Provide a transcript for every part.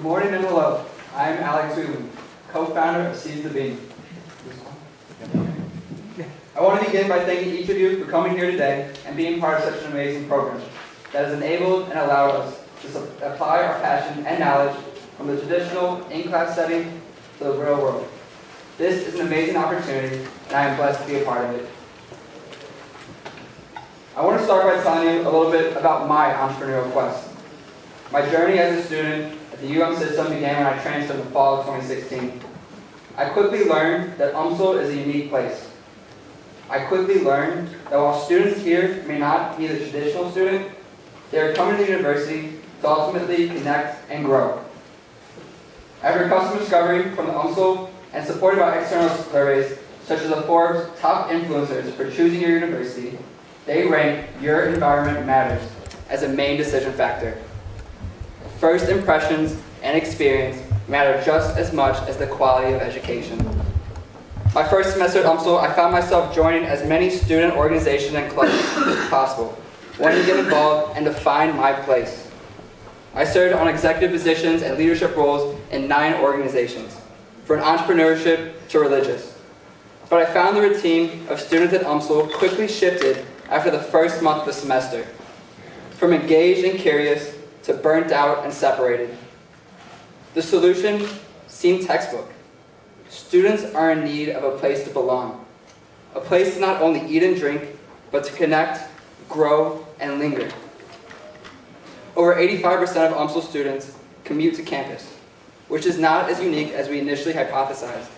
Good morning and hello. I am Alex Zvibleman, co-founder of Seize the Bean. I want to begin by thanking each of you for coming here today and being part of such an amazing program that has enabled and allowed us to apply our passion and knowledge from the traditional in-class setting to the real world. This is an amazing opportunity, and I am blessed to be a part of it. I want to start by telling you a little bit about my entrepreneurial quest. My journey as a student at the UM system began when I transferred in the fall of 2016. I quickly learned that UMSL is a unique place. I quickly learned that while students here may not be the traditional student, they are coming to the university to ultimately connect and grow. After custom discovery from the UMSL and supported by external surveys such as the Forbes top influencers for choosing your university, they rank your environment matters as a main decision factor. First impressions and experience matter just as much as the quality of education. My first semester at UMSL, I found myself joining as many student organizations and clubs as possible, wanting to get involved and to find my place. I served on executive positions and leadership roles in 9 organizations, from entrepreneurship to religious. But I found the routine of students at UMSL quickly shifted after the first month of the semester, from engaged and curious to burnt out and separated. The solution seemed textbook. Students are in need of a place to belong, a place to not only eat and drink, but to connect, grow, and linger. Over 85% of UMSL students commute to campus, which is not as unique as we initially hypothesized.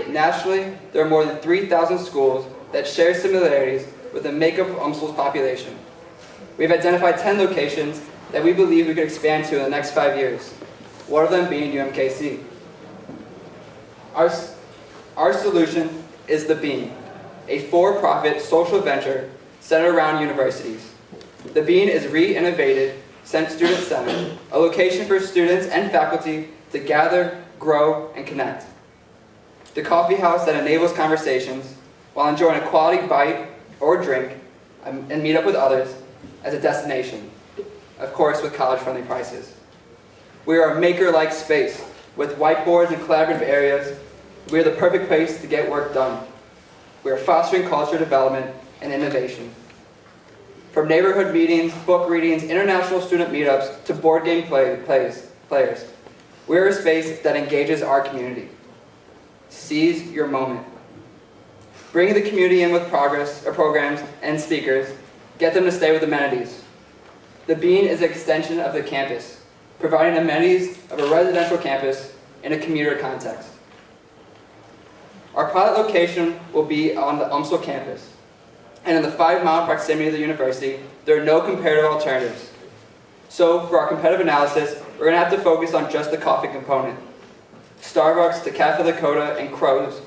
Nationally, there are more than 3,000 schools that share similarities with the makeup of UMSL's population. We've identified 10 locations that we believe we could expand to in the next 5 years, one of them being UMKC. Our solution is The Bean, a for-profit social venture centered around universities. The Bean is re-innovated student-centered, a location for students and faculty to gather, grow, and connect. The coffee house that enables conversations while enjoying a quality bite or drink and meet up with others as a destination, of course with college-friendly prices. We are a maker-like space with whiteboards and collaborative areas. We are the perfect place to get work done. We are fostering culture development and innovation. From neighborhood meetings, book readings, international student meetups, to board game players, we are a space that engages our community. Seize your moment. Bring the community in with programs and speakers. Get them to stay with amenities. The Bean is an extension of the campus, providing amenities of a residential campus in a commuter context. Our pilot location will be on the UMSL campus, and in the 5-mile proximity of the university, there are no comparative alternatives. So, for our competitive analysis, we're going to have to focus on just the coffee component. Starbucks to Cafe Lakota and Crows,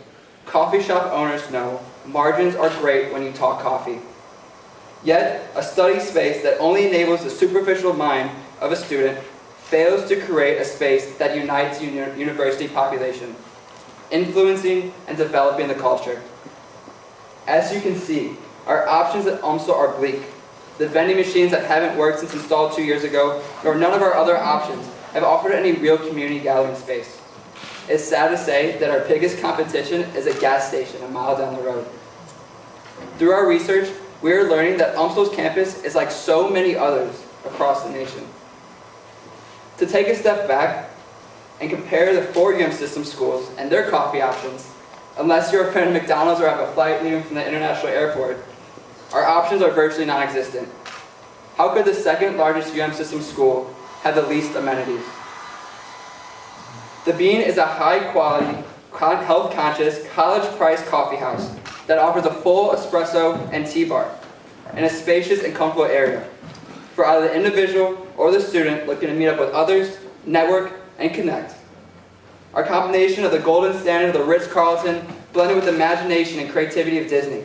coffee shop owners know margins are great when you talk coffee. Yet, a study space that only enables the superficial mind of a student fails to create a space that unites the university population, influencing and developing the culture. As you can see, our options at UMSL are bleak. The vending machines that haven't worked since installed 2 years ago, nor none of our other options, have offered any real community gathering space. It's sad to say that our biggest competition is a gas station a mile down the road. Through our research, we are learning that UMSL's campus is like so many others across the nation. To take a step back and compare the 4 UM system schools and their coffee options, unless you're a fan of McDonald's or have a flight leaving from the international airport, our options are virtually non-existent. How could the 2nd largest UM system school have the least amenities? The Bean is a high-quality, health-conscious, college-priced coffee house that offers a full espresso and tea bar in a spacious and comfortable area for either the individual or the student looking to meet up with others, network, and connect. Our combination of the golden standard of the Ritz-Carlton blended with the imagination and creativity of Disney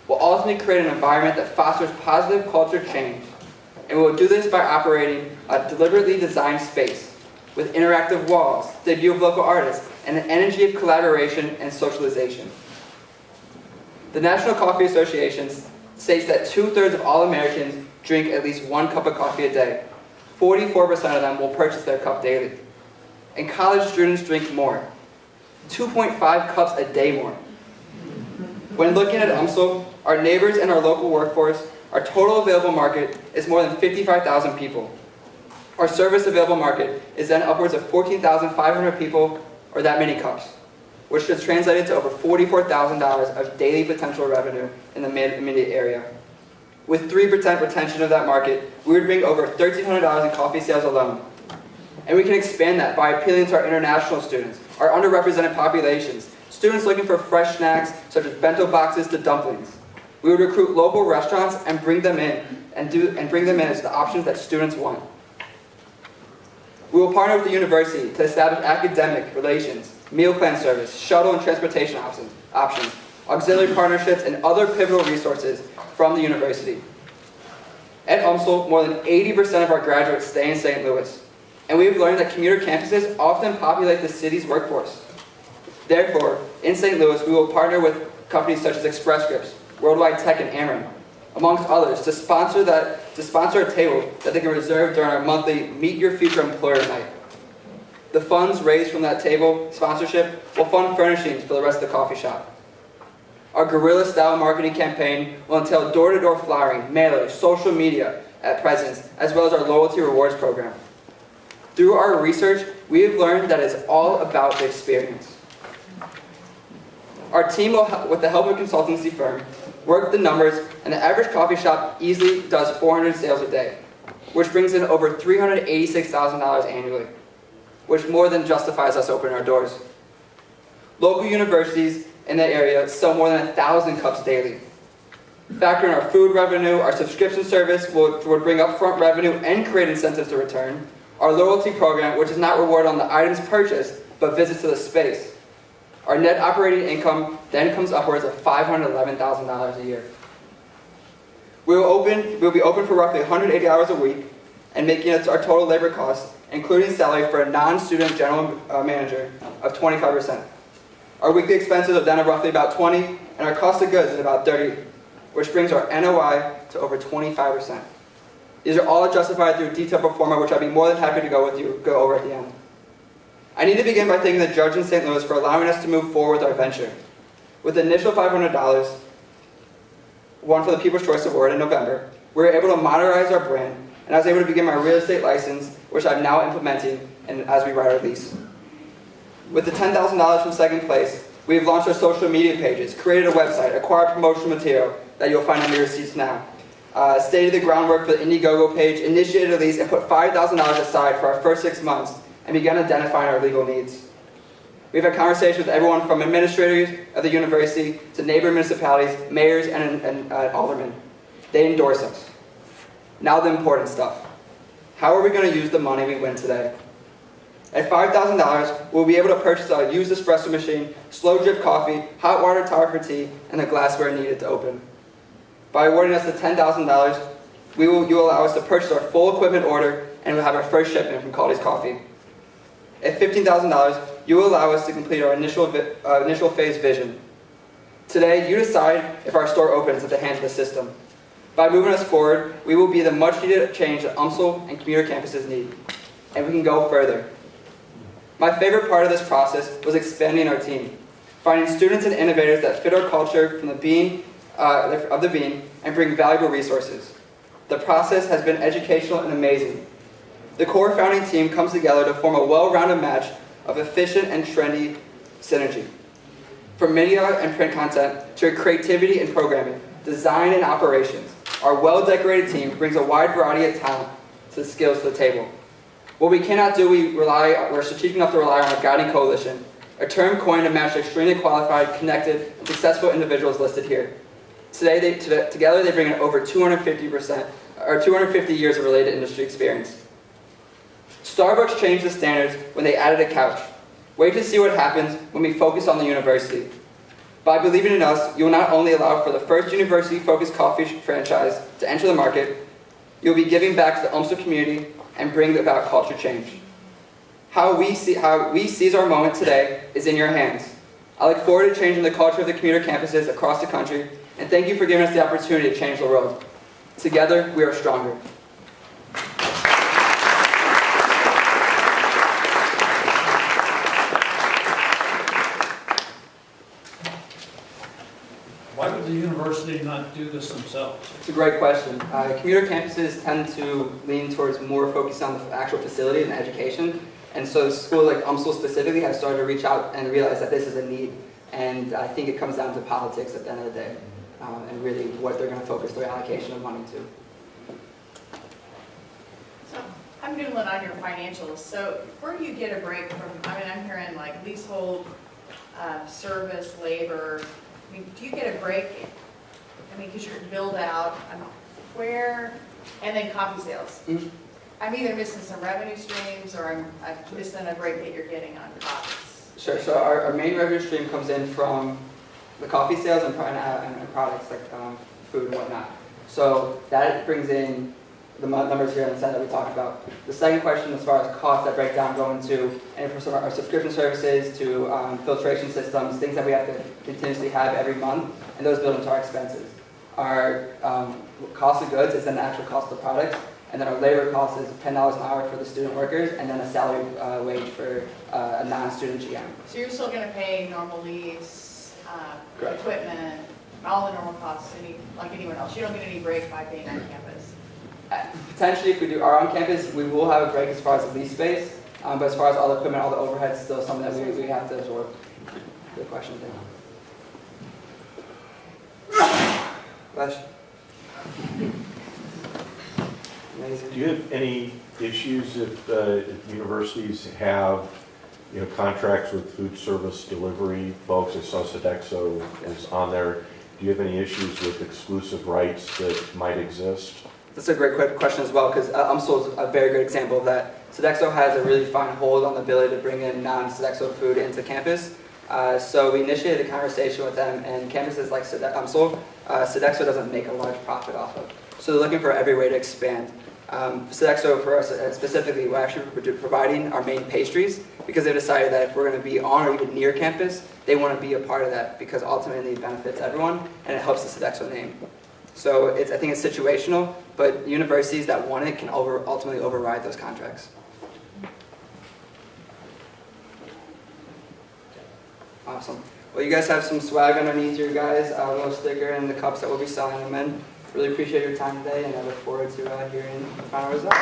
will ultimately create an environment that fosters positive culture change, and we will do this by operating a deliberately designed space with interactive walls, debut of local artists, and an energy of collaboration and socialization. The National Coffee Association states that 2/3 of all Americans drink at least 1 cup of coffee a day. 44% of them will purchase their cup daily. and college students drink more. 2.5 cups a day more. When looking at UMSL, our neighbors and our local workforce, our total available market is more than 55,000 people. Our service available market is then upwards of 14,500 people, or that many cups, which is translated to over $44,000 of daily potential revenue in the immediate area. With 3% retention of that market, we would bring over $1,300 in coffee sales alone. And we can expand that by appealing to our international students, our underrepresented populations, students looking for fresh snacks such as bento boxes to dumplings. We would recruit local restaurants and bring them in as the options that students want. We will partner with the university to establish academic relations, meal plan service, shuttle and transportation options, auxiliary partnerships, and other pivotal resources from the university. At UMSL, more than 80% of our graduates stay in St. Louis, and we've learned that commuter campuses often populate the city's workforce. Therefore, in St. Louis, we will partner with companies such as Express Scripts, Worldwide Tech, and Ameren, amongst others, to sponsor a table that they can reserve during our monthly Meet Your Future Employer Night. The funds raised from that table sponsorship will fund furnishings for the rest of the coffee shop. Our guerrilla-style marketing campaign will entail door-to-door flyering, mailers, social media presence, as well as our loyalty rewards program. Through our research, we have learned that it's all about the experience. Our team will, with the help of a consultancy firm, work the numbers, and the average coffee shop easily does 400 sales a day, which brings in over $386,000 annually, which more than justifies us opening our doors. Local universities in the area sell more than 1,000 cups daily. Factor in our food revenue, our subscription service would bring upfront revenue and create incentives to return, our loyalty program, which is not rewarded on the items purchased, but visits to the space. Our net operating income then comes upwards of $511,000 a year. We'll be open for roughly 180 hours a week, and making it our total labor cost, including salary for a non-student general manager, of 25%. Our weekly expenses are then roughly about 20, and our cost of goods is about 30, which brings our NOI to over 25%. These are all justified through a detailed pro forma, which I'd be more than happy to go over at the end. I need to begin by thanking the judge in St. Louis for allowing us to move forward with our venture. With the initial $500, won for the People's Choice Award in November, we were able to modernize our brand, and I was able to begin my real estate license, which I'm now implementing as we write our lease. With the $10,000 from second place, we have launched our social media pages, created a website, acquired promotional material that you'll find on your receipts now, stated the groundwork for the Indiegogo page, initiated a lease, and put $5,000 aside for our first 6 months, and began identifying our legal needs. We've had conversations with everyone from administrators of the university to neighboring municipalities, mayors, and aldermen. They endorse us. Now the important stuff. How are we going to use the money we win today? At $5,000, we'll be able to purchase a used espresso machine, slow drip coffee, hot water tower for tea, and the glassware needed to open. By awarding us the $10,000, you will allow us to purchase our full equipment order, and we'll have our first shipment from Caldy's Coffee. At $15,000, you will allow us to complete our initial phase vision. Today, you decide if our store opens at the hands of the system. By moving us forward, we will be the much-needed change that UMSL and commuter campuses need. And we can go further. My favorite part of this process was expanding our team, finding students and innovators that fit our culture from the bean, and bring valuable resources. The process has been educational and amazing. The core founding team comes together to form a well-rounded match of efficient and trendy synergy. From media and print content to creativity and programming, design and operations, our well-decorated team brings a wide variety of talent to skills to the table. What we cannot do, we're strategic enough to rely on a guiding coalition, a term coined to match extremely qualified, connected, and successful individuals listed here. Together they bring in over 250 years of related industry experience. Starbucks changed the standards when they added a couch. Wait to see what happens when we focus on the university. By believing in us, you will not only allow for the first university-focused coffee franchise to enter the market, you'll be giving back to the UMSL community and bring about culture change. How we seize our moment today is in your hands. I look forward to changing the culture of the commuter campuses across the country, and thank you for giving us the opportunity to change the world. Together, we are stronger. university not do this themselves? It's a great question. Commuter campuses tend to lean towards more focus on the actual facility and education. And so schools like UMSL specifically have started to reach out and realize that this is a need. And I think it comes down to politics at the end of the day, and really what they're going to focus their allocation of money to. So I'm noodling on your financials. So where do you get a break from, I mean, I'm hearing like leasehold, service, labor. I mean, do you get a break? I mean, because you're build out, where, and then coffee sales. Mm-hmm. I'm either missing some revenue streams or I'm missing a break that you're getting on costs. Sure. So our main revenue stream comes in from the coffee sales and products like food and whatnot. So that brings in the numbers here on the side that we talked about. The second question, as far as costs that break down, go into and for some of our subscription services to filtration systems, things that we have to continuously have every month, and those build into our expenses. Our cost of goods is then the actual cost of the products, and then our labor cost is $10 an hour for the student workers, and then a salary wage for a non-student GM. So you're still going to pay normal lease, Correct. equipment, all the normal costs, like anyone else. You don't get any break by being on campus. Potentially, if we are on campus, we will have a break as far as the lease space, but as far as all the equipment, all the overhead, is still something that we have to absorb. Good question, Question? Do you have any issues if universities have, contracts with food service delivery folks? I saw Sodexo is on there. Do you have any issues with exclusive rights that might exist? That's a great question as well, because UMSL is a very good example of that. Sodexo has a really fine hold on the ability to bring in non-Sodexo food into campus. So we initiated a conversation with them, and campuses like UMSL, Sodexo doesn't make a large profit off of. So they're looking for every way to expand. Sodexo, for us specifically, we're actually providing our main pastries because they decided that if we're going to be on or even near campus, they want to be a part of that because ultimately it benefits everyone and it helps the Sodexo name. So I think it's situational, but universities that want it can ultimately override those contracts. Awesome. Well, you guys have some swag underneath your guys, a little sticker and the cups that we'll be selling them in. Really appreciate your time today, and I look forward to hearing the final results.